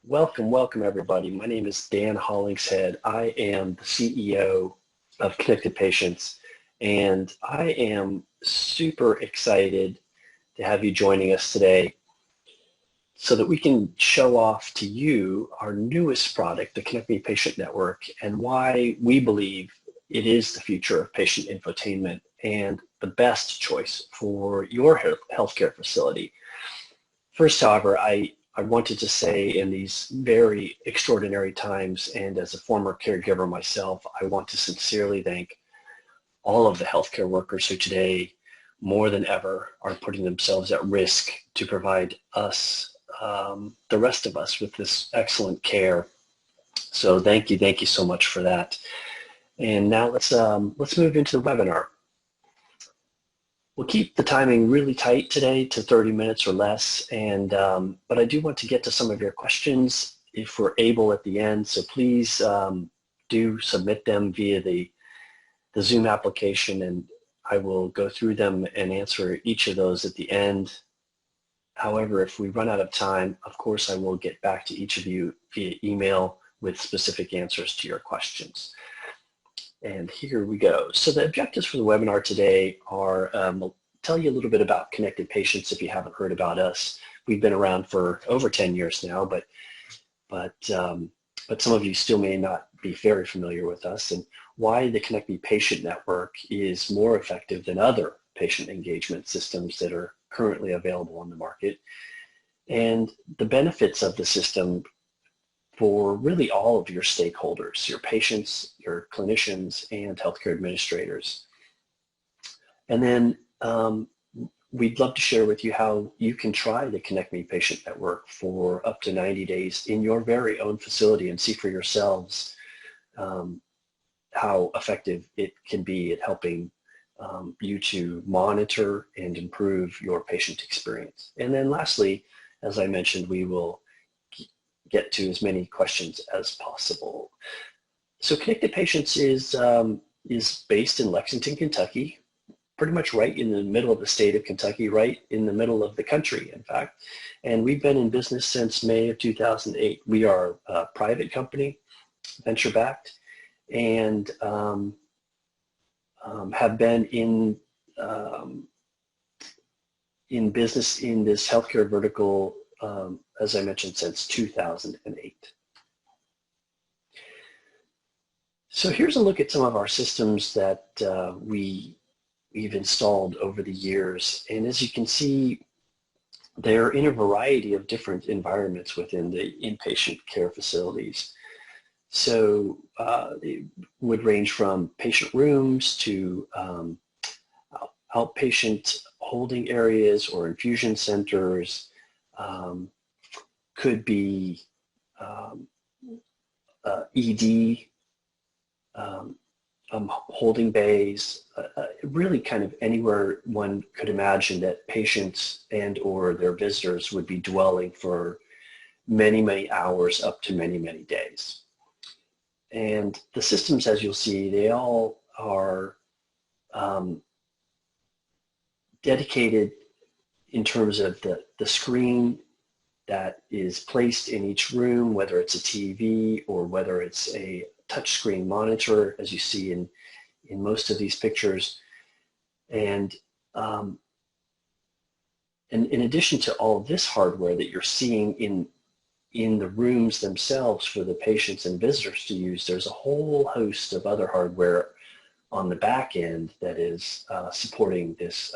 Welcome everybody. My name is Dan Hollingshead. I am the CEO of Connected Patients, and I am super excited to have you joining us today so that we can show off to you our newest product, the ConnectMe Patient Network, and why we believe it is the future of patient infotainment and the best choice for your healthcare facility. First, however, I wanted to say in these very extraordinary times, and as a former caregiver myself, I want to sincerely thank all of the healthcare workers who today, more than ever, are putting themselves at risk to provide us, the rest of us, with this excellent care. So thank you so much for that. And now let's move into the webinar. We'll keep the timing really tight today to 30 minutes or less, and but I do want to get to some of your questions if we're able at the end, so please do submit them via the Zoom application, and I will go through them and answer each of those at the end. However, if we run out of time, of course I will get back to each of you via email with specific answers to your questions. And here we go. So the objectives for the webinar today are we'll tell you a little bit about Connected Patients if you haven't heard about us. We've been around for over 10 years now, but some of you still may not be very familiar with us, and why the ConnectMe Patient Network is more effective than other patient engagement systems that are currently available on the market, and the benefits of the system for really all of your stakeholders, your patients, your clinicians, and healthcare administrators. And then we'd love to share with you how you can try the ConnectMe Patient Network for up to 90 days in your very own facility and see for yourselves how effective it can be at helping you to monitor and improve your patient experience. And then lastly, as I mentioned, we will get to as many questions as possible. So Connected Patients is based in Lexington, Kentucky, pretty much right in the middle of the state of Kentucky, right in the middle of the country, in fact. And we've been in business since May of 2008. We are a private company, venture-backed, and have been in business in this healthcare vertical, as I mentioned, since 2008. So here's a look at some of our systems that we've installed over the years. And as you can see, they're in a variety of different environments within the inpatient care facilities. So it would range from patient rooms to outpatient holding areas or infusion centers, could be ED, holding bays, really kind of anywhere one could imagine that patients and or their visitors would be dwelling for many, many hours up to many, many days. And the systems, as you'll see, they all are dedicated in terms of the screen that is placed in each room, whether it's a TV or whether it's a touchscreen monitor, as you see in most of these pictures. And in addition to all of this hardware that you're seeing in the rooms themselves for the patients and visitors to use, there's a whole host of other hardware on the back end that is supporting this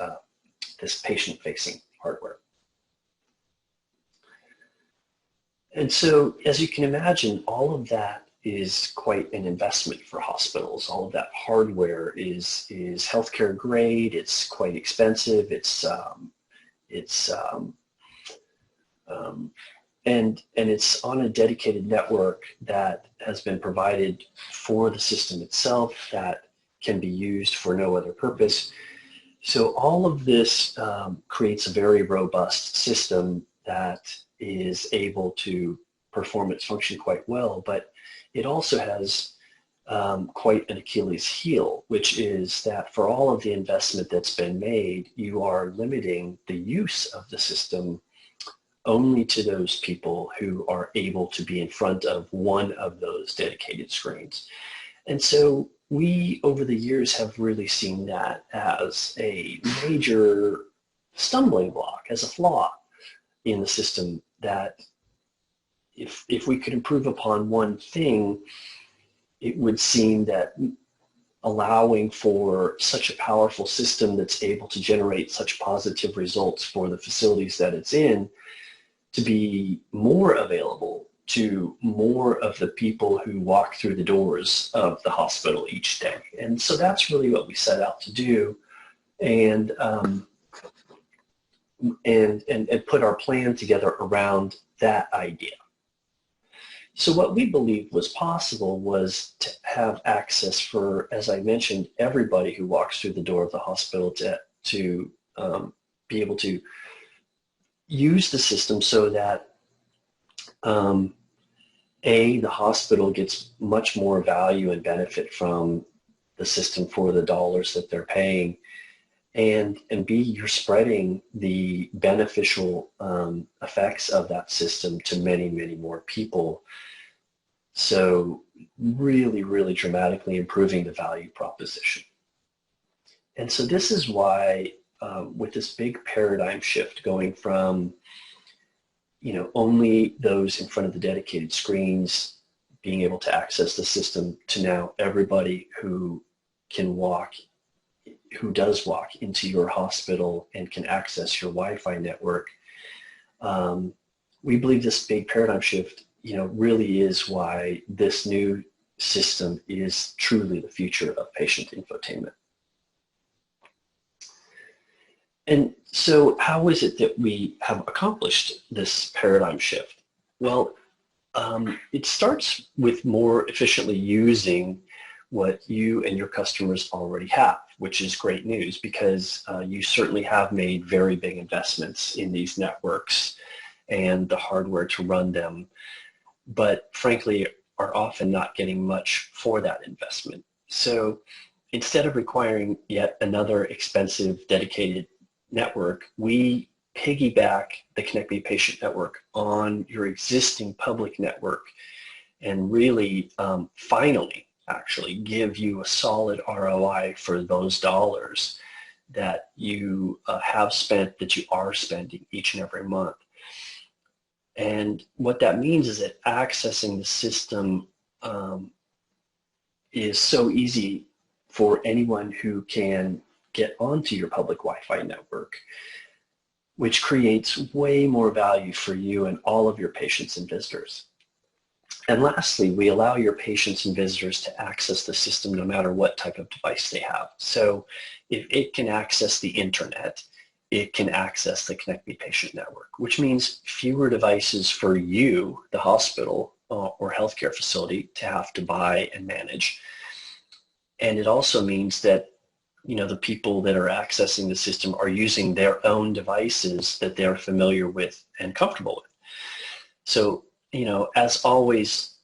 patient-facing hardware. And so, as you can imagine, all of that is quite an investment for hospitals. All of that hardware is healthcare grade. It's quite expensive. And it's on a dedicated network that has been provided for the system itself that can be used for no other purpose. So all of this creates a very robust system that is able to perform its function quite well, but it also has quite an Achilles heel, which is that for all of the investment that's been made, you are limiting the use of the system only to those people who are able to be in front of one of those dedicated screens. And so we, over the years, have really seen that as a major stumbling block, as a flaw in the system, that if we could improve upon one thing, it would seem that allowing for such a powerful system that's able to generate such positive results for the facilities that it's in to be more available to more of the people who walk through the doors of the hospital each day. And so that's really what we set out to do, and put our plan together around that idea. So what we believed was possible was to have access for, as I mentioned, everybody who walks through the door of the hospital to be able to use the system so that the hospital gets much more value and benefit from the system for the dollars that they're paying, and B, you're spreading the beneficial effects of that system to many, many more people. So really, really dramatically improving the value proposition. And so this is why with this big paradigm shift going from only those in front of the dedicated screens being able to access the system to now everybody who does walk into your hospital and can access your Wi-Fi network. We believe this big paradigm shift, really is why this new system is truly the future of patient infotainment. And so how is it that we have accomplished this paradigm shift? Well, it starts with more efficiently using what you and your customers already have, which is great news, because you certainly have made very big investments in these networks and the hardware to run them, but frankly are often not getting much for that investment. So instead of requiring yet another expensive dedicated network, we piggyback the ConnectMe Patient Network on your existing public network and really finally actually give you a solid ROI for those dollars that you have spent, that you are spending each and every month. And what that means is that accessing the system is so easy for anyone who can get onto your public Wi-Fi network, which creates way more value for you and all of your patients and visitors. And lastly, we allow your patients and visitors to access the system no matter what type of device they have. So if it can access the internet, it can access the ConnectMe Patient Network, which means fewer devices for you, the hospital or healthcare facility, to have to buy and manage. And it also means that the people that are accessing the system are using their own devices that they're familiar with and comfortable with. So, as always,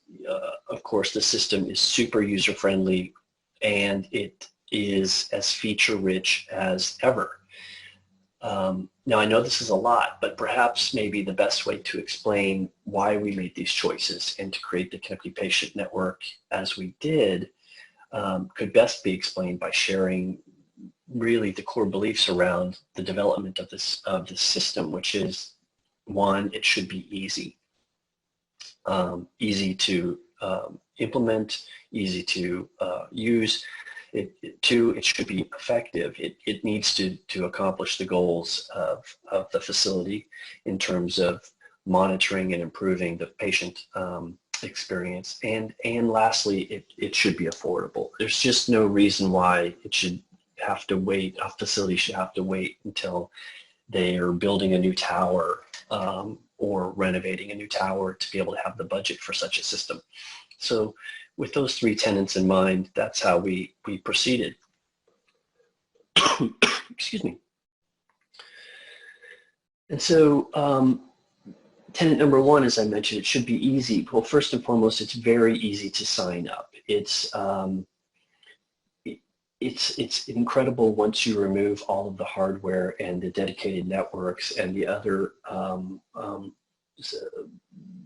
of course, the system is super user-friendly and it is as feature-rich as ever. Now, I know this is a lot, but perhaps maybe the best way to explain why we made these choices and to create the ConnectMe Patient Network as we did could best be explained by sharing really the core beliefs around the development of this system, which is, one, it should be easy. Easy to implement, easy to use. Two, it should be effective. It needs to accomplish the goals of the facility in terms of monitoring and improving the patient experience. And lastly, it should be affordable. There's just no reason why it should have to wait, a facility should have to wait until they are building a new tower or renovating a new tower to be able to have the budget for such a system. So with those three tenets in mind, that's how we proceeded. Excuse me. And so tenet number one, as I mentioned, it should be easy. Well, first and foremost, it's very easy to sign up. It's incredible once you remove all of the hardware and the dedicated networks and the other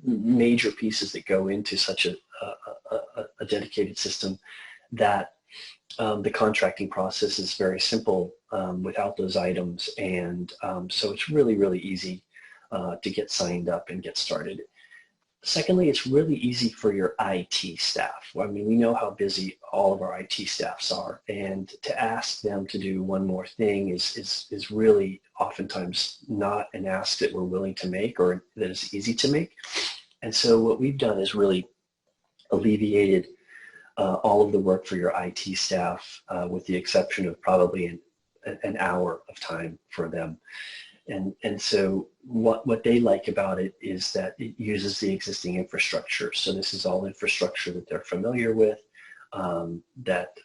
major pieces that go into such a dedicated system that the contracting process is very simple without those items, and so it's really, really easy to get signed up and get started. Secondly, it's really easy for your IT staff. I mean, we know how busy all of our IT staffs are, and to ask them to do one more thing is really oftentimes not an ask that we're willing to make or that is easy to make. And so what we've done is really alleviated all of the work for your IT staff, with the exception of probably an hour of time for them. And so what they like about it is that it uses the existing infrastructure. So this is all infrastructure that they're familiar with, that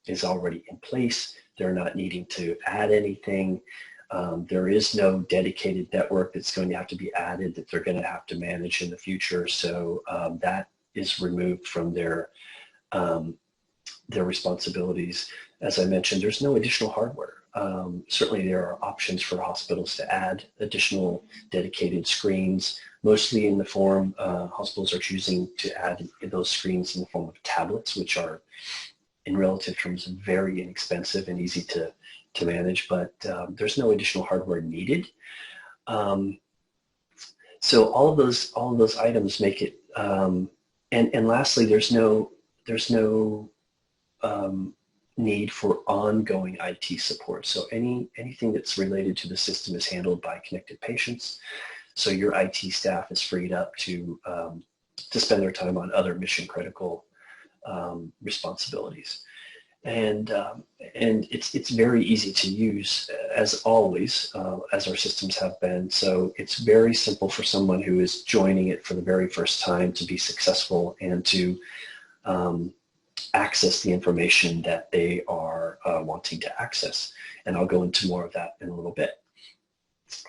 is already in place. They're not needing to add anything. There is no dedicated network that's going to have to be added that they're going to have to manage in the future. So that is removed from their responsibilities. As I mentioned, there's no additional hardware. Certainly there are options for hospitals to add additional dedicated screens, mostly in the form, hospitals are choosing to add those screens in the form of tablets, which are in relative terms very inexpensive and easy to manage, but there's no additional hardware needed. So all of those items make it, and lastly, there's no need for ongoing IT support. So anything that's related to the system is handled by Connected Patients. So your IT staff is freed up to spend their time on other mission critical responsibilities. And it's very easy to use, as always, as our systems have been. So it's very simple for someone who is joining it for the very first time to be successful and to access the information that they are wanting to access. And I'll go into more of that in a little bit.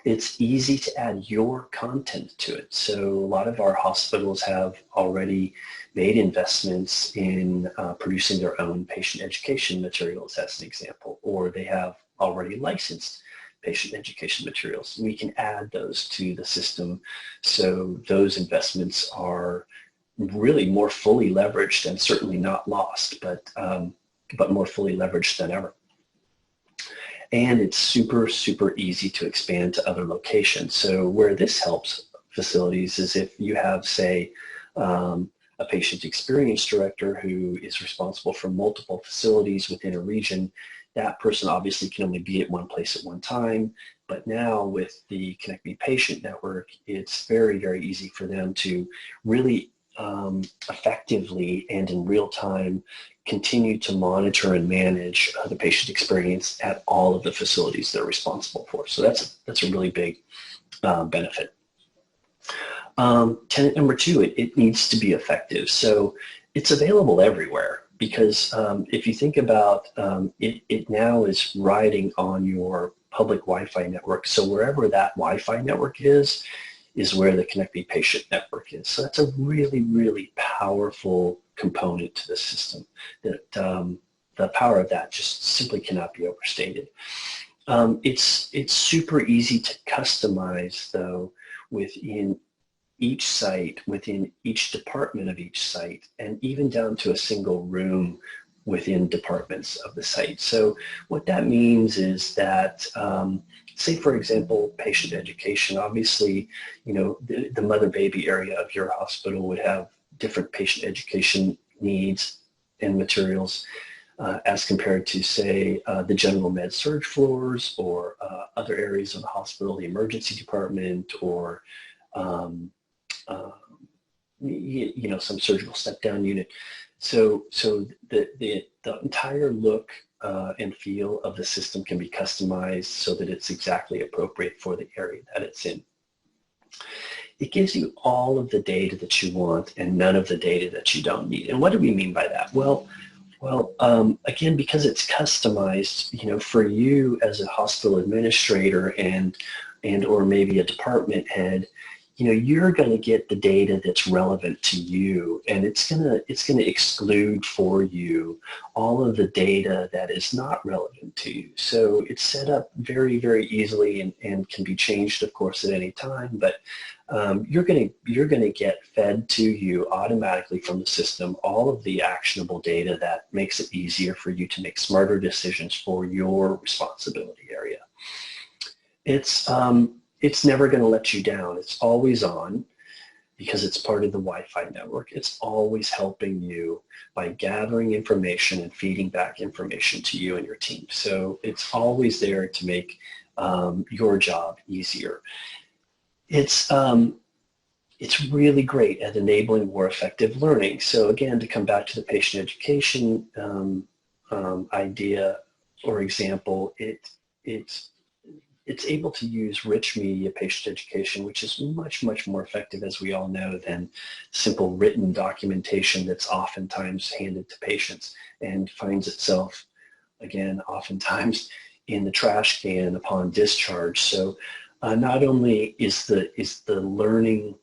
It's easy to add your content to it. So a lot of our hospitals have already made investments in producing their own patient education materials, as an example, or they have already licensed patient education materials. We can add those to the system, so those investments are really more fully leveraged and certainly not lost, but more fully leveraged than ever. And it's super, super easy to expand to other locations. So where this helps facilities is if you have, say, a patient experience director who is responsible for multiple facilities within a region. That person obviously can only be at one place at one time, but now with the ConnectMe Patient Network, it's very, very easy for them to really effectively and in real time continue to monitor and manage the patient experience at all of the facilities they're responsible for. So that's a really big benefit. Tenet number two, it needs to be effective. So it's available everywhere, because if you think about it now is riding on your public Wi-Fi network. So wherever that Wi-Fi network is where the ConnectMe Patient Network is. So that's a really, really powerful component to the system. That the power of that just simply cannot be overstated. It's super easy to customize, though, within each site, within each department of each site, and even down to a single room within departments of the site. So what that means is that, say for example, patient education, obviously, you know, the mother-baby area of your hospital would have different patient education needs and materials as compared to, say, the general med surg floors or other areas of the hospital, the emergency department, or you know, some surgical step-down unit. So the entire look and feel of the system can be customized so that it's exactly appropriate for the area that it's in. It gives you all of the data that you want and none of the data that you don't need. And what do we mean by that? Well, again, because it's customized, you know, for you as a hospital administrator and or maybe a department head, you're going to get the data that's relevant to you, and it's going to exclude for you all of the data that is not relevant to you. So it's set up very, very easily and can be changed, of course, at any time. But you're going to get fed to you automatically from the system all of the actionable data that makes it easier for you to make smarter decisions for your responsibility area. It's never going to let you down. It's always on because it's part of the Wi-Fi network. It's always helping you by gathering information and feeding back information to you and your team. So it's always there to make your job easier. It's really great at enabling more effective learning. So again, to come back to the patient education idea or example, it's able to use rich media patient education, which is much, much more effective, as we all know, than simple written documentation that's oftentimes handed to patients and finds itself, again, oftentimes in the trash can upon discharge. So not only is the learning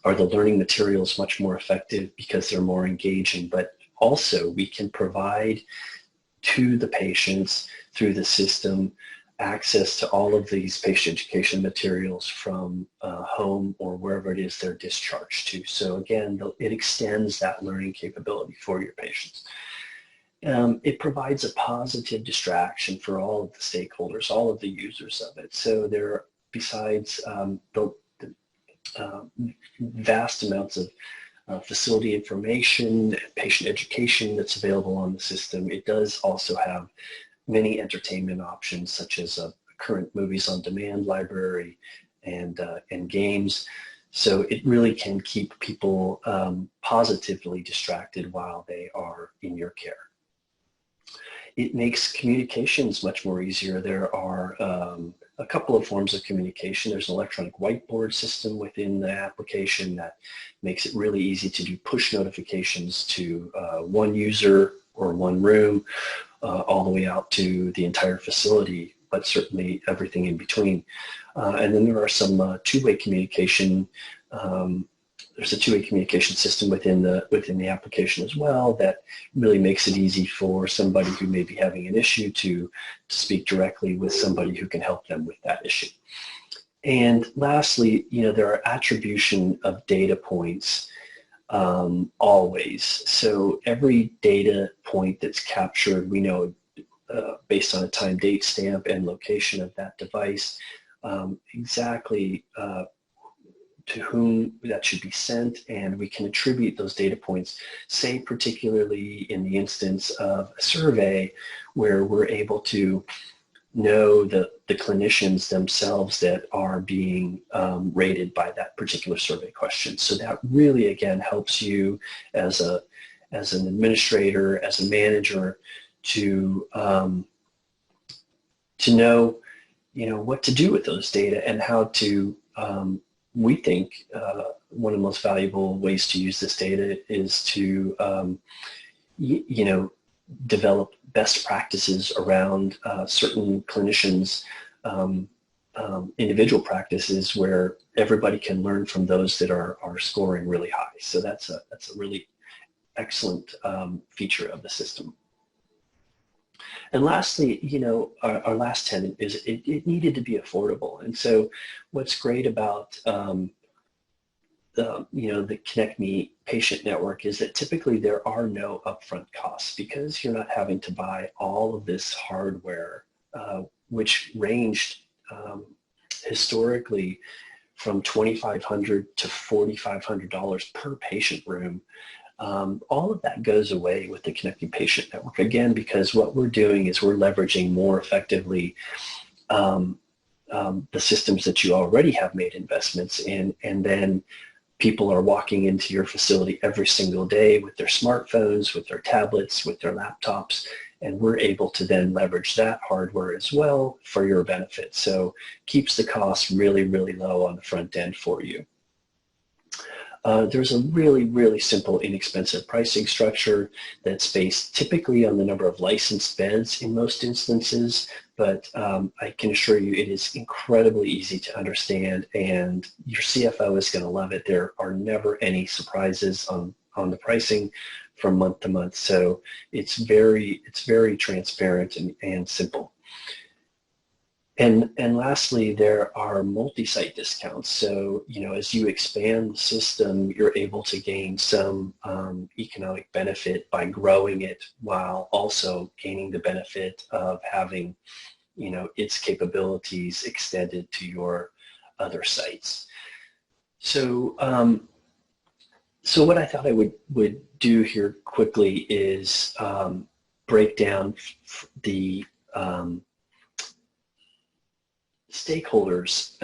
or the learning materials much more effective because they're more engaging, but also we can provide to the patients through the system access to all of these patient education materials from home or wherever it is they're discharged to. So again, it extends that learning capability for your patients. It provides a positive distraction for all of the stakeholders, all of the users of it. So there, besides the vast amounts of facility information, patient education that's available on the system, it does also have many entertainment options such as a current movies on demand library and games. So it really can keep people positively distracted while they are in your care. It makes communications much more easier. There are a couple of forms of communication. There's an electronic whiteboard system within the application that makes it really easy to do push notifications to one user or one room, all the way out to the entire facility, but certainly everything in between. And then there are some two-way communication. There's a two-way communication system within the application as well that really makes it easy for somebody who may be having an issue to speak directly with somebody who can help them with that issue. And lastly, there are attribution of data points always. So every data point that's captured, we know based on a time, date, stamp, and location of that device, exactly to whom that should be sent, and we can attribute those data points, say particularly in the instance of a survey where we're able to know the clinicians themselves that are being rated by that particular survey question. So that really, again, helps you as an administrator, as a manager, to know, what to do with those data and how to. We think one of the most valuable ways to use this data is to, develop best practices around certain clinicians' individual practices where everybody can learn from those that are scoring really high. So that's a really excellent feature of the system. And lastly, our last tenet is it needed to be affordable. And so what's great about the ConnectMe Patient Network is that typically there are no upfront costs because you're not having to buy all of this hardware, which ranged historically from $2,500 to $4,500 per patient room. All of that goes away with the ConnectMe Patient Network, again, because what we're doing is we're leveraging more effectively the systems that you already have made investments in, and then people are walking into your facility every single day with their smartphones, with their tablets, with their laptops, and we're able to then leverage that hardware as well for your benefit. So keeps the cost really, really low on the front end for you. There's a really, really simple, inexpensive pricing structure that's based typically on the number of licensed beds in most instances, but I can assure you it is incredibly easy to understand, and your CFO is going to love it. There are never any surprises on the pricing from month to month, so it's very transparent and simple. And lastly, there are multi-site discounts. So, as you expand the system, you're able to gain some economic benefit by growing it while also gaining the benefit of having, its capabilities extended to your other sites. So, so what I thought I would do here quickly is break down the stakeholders,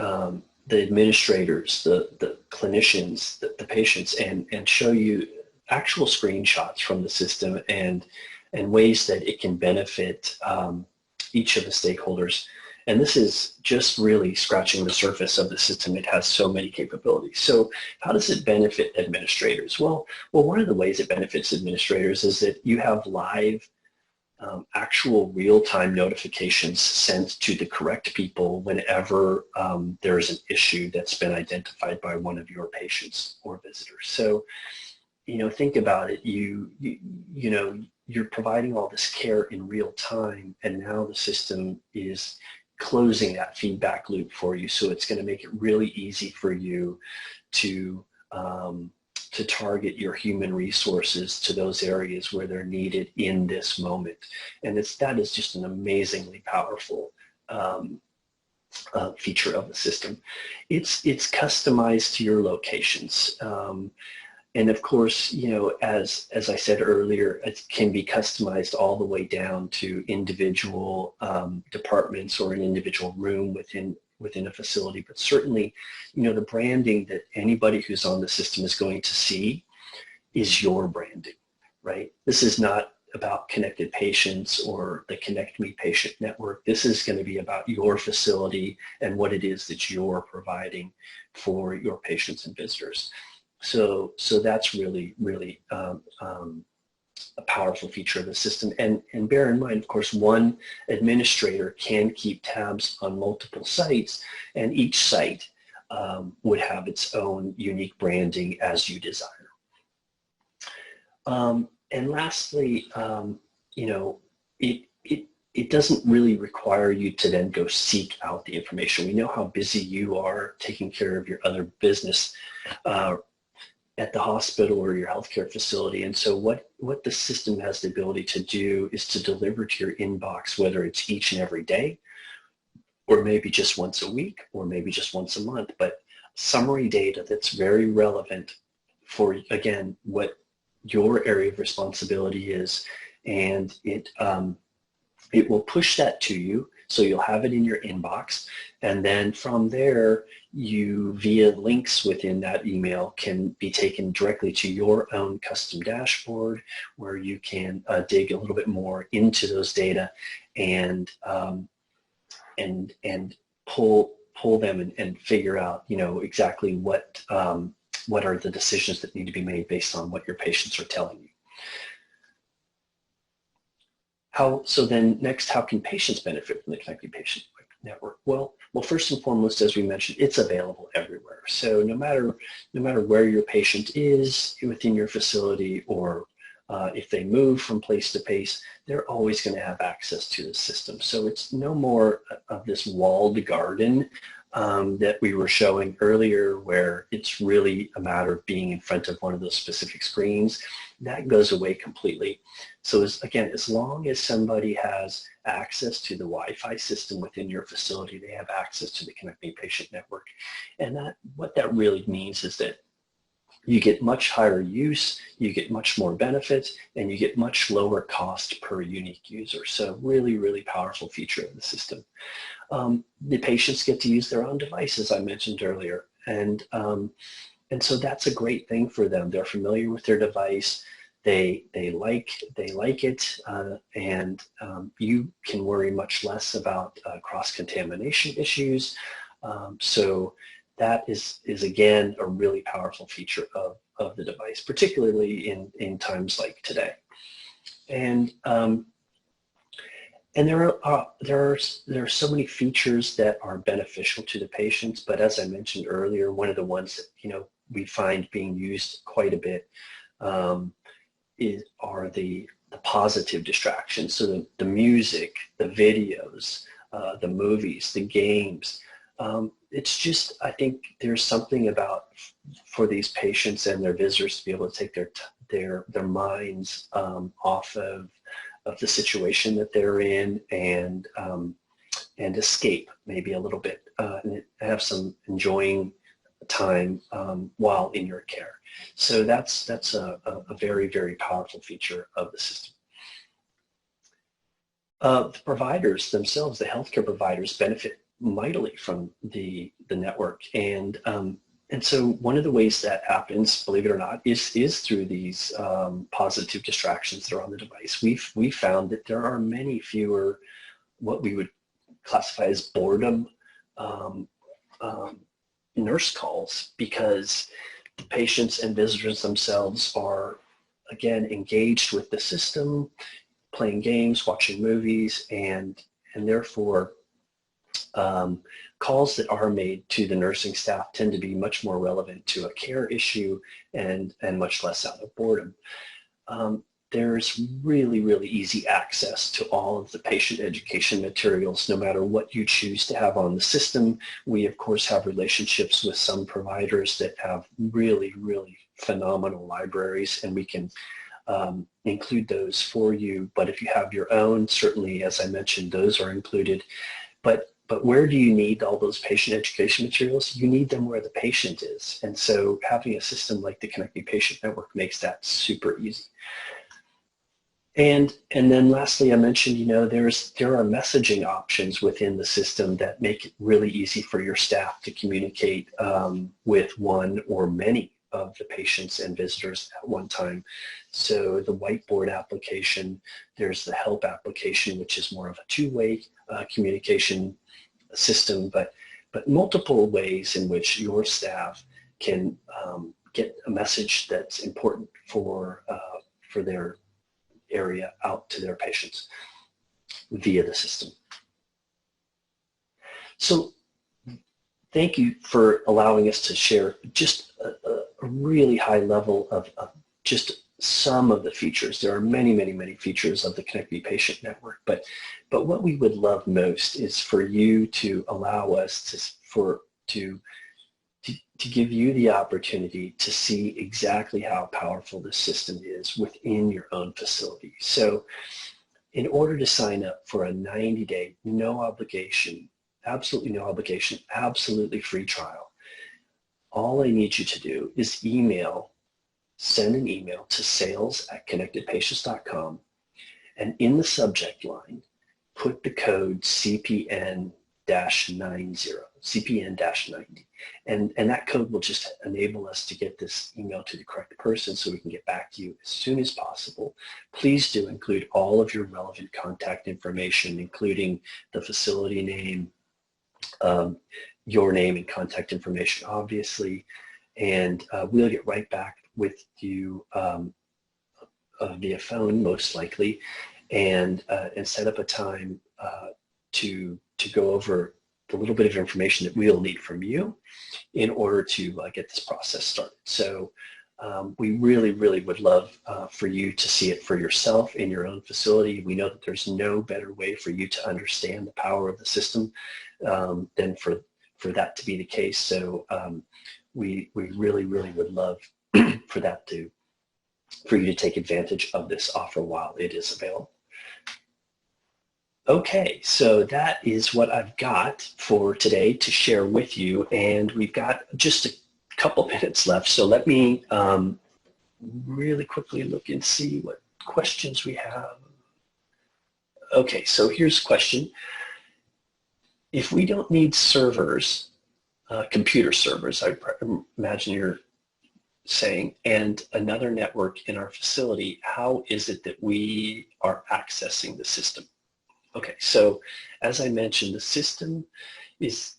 the administrators, the clinicians, the patients, and show you actual screenshots from the system and ways that it can benefit each of the stakeholders. And this is just really scratching the surface of the system. It has so many capabilities. So how does it benefit administrators? Well, one of the ways it benefits administrators is that you have live actual real-time notifications sent to the correct people whenever there is an issue that's been identified by one of your patients or visitors. So, think about it. You're providing all this care in real time, and now the system is closing that feedback loop for you. So it's going to make it really easy for you to target your human resources to those areas where they're needed in this moment. And that is just an amazingly powerful feature of the system. It's customized to your locations. And of course, as I said earlier, it can be customized all the way down to individual departments or an individual room within a facility, but certainly, the branding that anybody who's on the system is going to see is your branding, right? This is not about connected patients or the ConnectMe Patient Network. This is going to be about your facility and what it is that you're providing for your patients and visitors. So that's really, really a powerful feature of the system. And bear in mind, of course, one administrator can keep tabs on multiple sites, and each site would have its own unique branding as you desire. And lastly, it doesn't really require you to then go seek out the information. We know how busy you are taking care of your other business at the hospital or your healthcare facility. And so what the system has the ability to do is to deliver to your inbox, whether it's each and every day, or maybe just once a week, or maybe just once a month, but summary data that's very relevant for, again, what your area of responsibility is. And it will push that to you, so you'll have it in your inbox, and then from there, you, via links within that email, can be taken directly to your own custom dashboard, where you can dig a little bit more into those data and pull them and figure out, exactly what are the decisions that need to be made based on what your patients are telling you. So then next, how can patients benefit from the ConnectMe Patient Network? Well, first and foremost, as we mentioned, it's available everywhere. So no matter where your patient is within your facility, or if they move from place to place, they're always going to have access to the system. So it's no more of this walled garden that we were showing earlier, where it's really a matter of being in front of one of those specific screens. That goes away completely. So again, as long as somebody has access to the Wi-Fi system within your facility, they have access to the ConnectMe Patient Network. And what that really means is that you get much higher use, you get much more benefits, and you get much lower cost per unique user. So really, really powerful feature of the system. The patients get to use their own device, as I mentioned earlier, and so that's a great thing for them. They're familiar with their device, they like it, and you can worry much less about cross-contamination issues. So that is again a really powerful feature of the device, particularly in times like today. And there are so many features that are beneficial to the patients, but as I mentioned earlier, one of the ones that we find being used quite a bit are the positive distractions. So the music, the videos, the movies, the games. It's just, I think there's something about for these patients and their visitors to be able to take their minds off of the situation that they're in and escape maybe a little bit and have some enjoying time while in your care. So that's a very, very powerful feature of the system. The providers themselves, the healthcare providers, benefit mightily from the network, and so one of the ways that happens, believe it or not, is through these positive distractions that are on the device. We've found that there are many fewer what we would classify as boredom nurse calls, because the patients and visitors themselves are, again, engaged with the system, playing games, watching movies, and therefore calls that are made to the nursing staff tend to be much more relevant to a care issue and much less out of boredom. There's really, really easy access to all of the patient education materials, no matter what you choose to have on the system. We, of course, have relationships with some providers that have really, really phenomenal libraries, and we can include those for you. But if you have your own, certainly, as I mentioned, those are included. But where do you need all those patient education materials? You need them where the patient is. And so having a system like the ConnectMe Patient Network makes that super easy. And then lastly, I mentioned, there are messaging options within the system that make it really easy for your staff to communicate with one or many of the patients and visitors at one time. So the whiteboard application, there's the help application, which is more of a two-way communication system, but multiple ways in which your staff can get a message that's important for their area out to their patients via the system. So thank you for allowing us to share just a really high level of just some of the features. There are many, many, many features of the ConnectMe Patient Network, but what we would love most is for you to allow us to give you the opportunity to see exactly how powerful this system is within your own facility. So in order to sign up for a 90-day, no obligation, absolutely no obligation, absolutely free trial, all I need you to do is send an email to sales@connectedpatients.com, and in the subject line, put the code CPN-90, CPN-90. And that code will just enable us to get this email to the correct person so we can get back to you as soon as possible. Please do include all of your relevant contact information, including the facility name, your name and contact information, obviously, and we'll get right back with you via phone, most likely, and set up a time to go over the little bit of information that we'll need from you in order to get this process started. So we really, really would love for you to see it for yourself in your own facility. We know that there's no better way for you to understand the power of the system than for that to be the case. So we really, really would love for you to take advantage of this offer while it is available. Okay, so that is what I've got for today to share with you, and we've got just a couple minutes left, so let me really quickly look and see what questions we have. Okay, so here's a question. If we don't need servers, computer servers, I imagine you're saying, and another network in our facility, how is it that we are accessing the system? Okay, so as I mentioned, the system is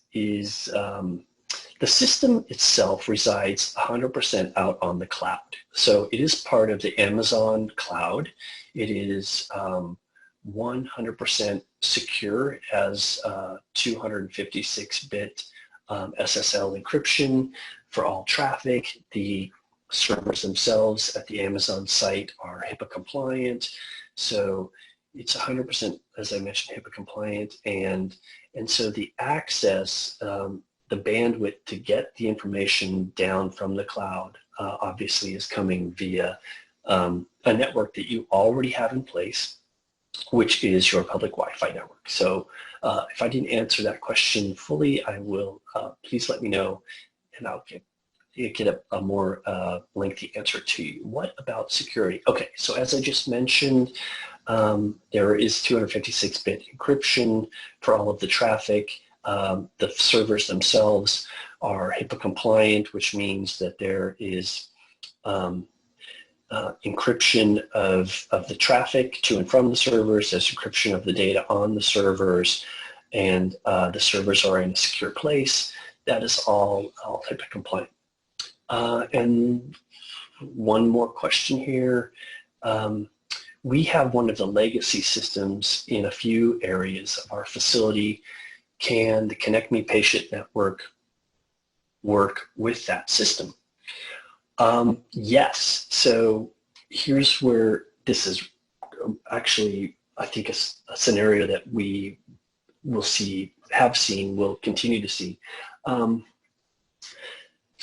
The system itself resides 100% out on the cloud. So it is part of the Amazon cloud. It is 100% secure. It has 256-bit SSL encryption for all traffic. The servers themselves at the Amazon site are HIPAA compliant. So it's 100%, as I mentioned, HIPAA compliant. And so the access, the bandwidth to get the information down from the cloud obviously is coming via a network that you already have in place, which is your public Wi-Fi network. So if I didn't answer that question fully, I will, please let me know and I'll get a more lengthy answer to you. What about security? Okay, so as I just mentioned, there is 256-bit encryption for all of the traffic. The servers themselves are HIPAA compliant, which means that there is encryption of the traffic to and from the servers. There's encryption of the data on the servers, and the servers are in a secure place. That is all HIPAA compliant. And one more question here. We have one of the legacy systems in a few areas of our facility. Can the ConnectMe Patient Network work with that system? Yes. So here's where this is actually, I think, a scenario that we will see, have seen, will continue to see.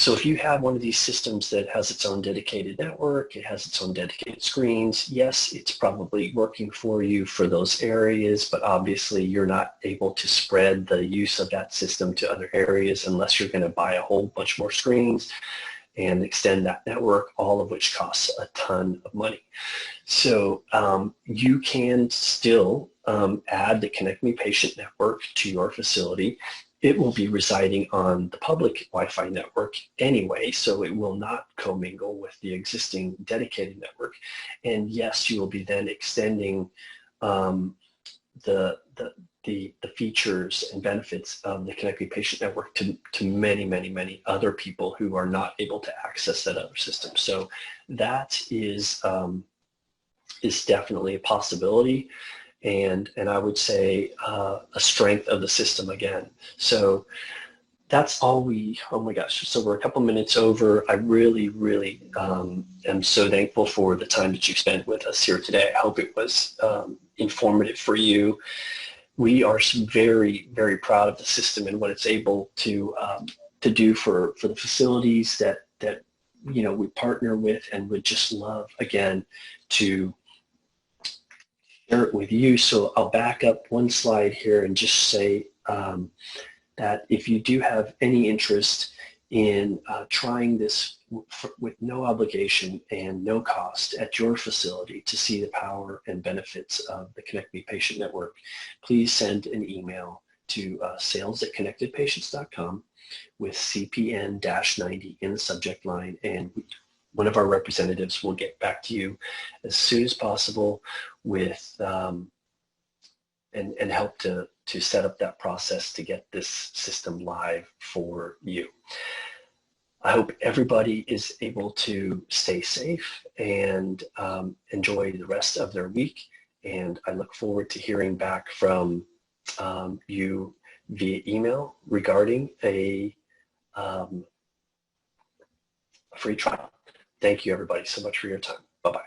So if you have one of these systems that has its own dedicated network, it has its own dedicated screens, yes, it's probably working for you for those areas, but obviously you're not able to spread the use of that system to other areas unless you're going to buy a whole bunch more screens and extend that network, all of which costs a ton of money. So you can still add the ConnectMe Patient Network to your facility. It will be residing on the public Wi-Fi network anyway, so it will not commingle with the existing dedicated network. And yes, you will be then extending the features and benefits of the ConnectMe Patient Network to many, many, many other people who are not able to access that other system. So that is definitely a possibility. And I would say a strength of the system again. So that's all oh my gosh, so we're a couple minutes over. I really, really am so thankful for the time that you spent with us here today. I hope it was informative for you. We are very, very proud of the system and what it's able to do for the facilities that we partner with, and would just love, again, to share it with you. So I'll back up one slide here and just say that if you do have any interest in trying this with no obligation and no cost at your facility to see the power and benefits of the ConnectMe Patient Network, please send an email to sales@connectedpatients.com with CPN-90 in the subject line, and one of our representatives will get back to you as soon as possible with and help to set up that process to get this system live for you. I hope everybody is able to stay safe and enjoy the rest of their week, and I look forward to hearing back from you via email regarding a free trial. Thank you, everybody, so much for your time. Bye-bye.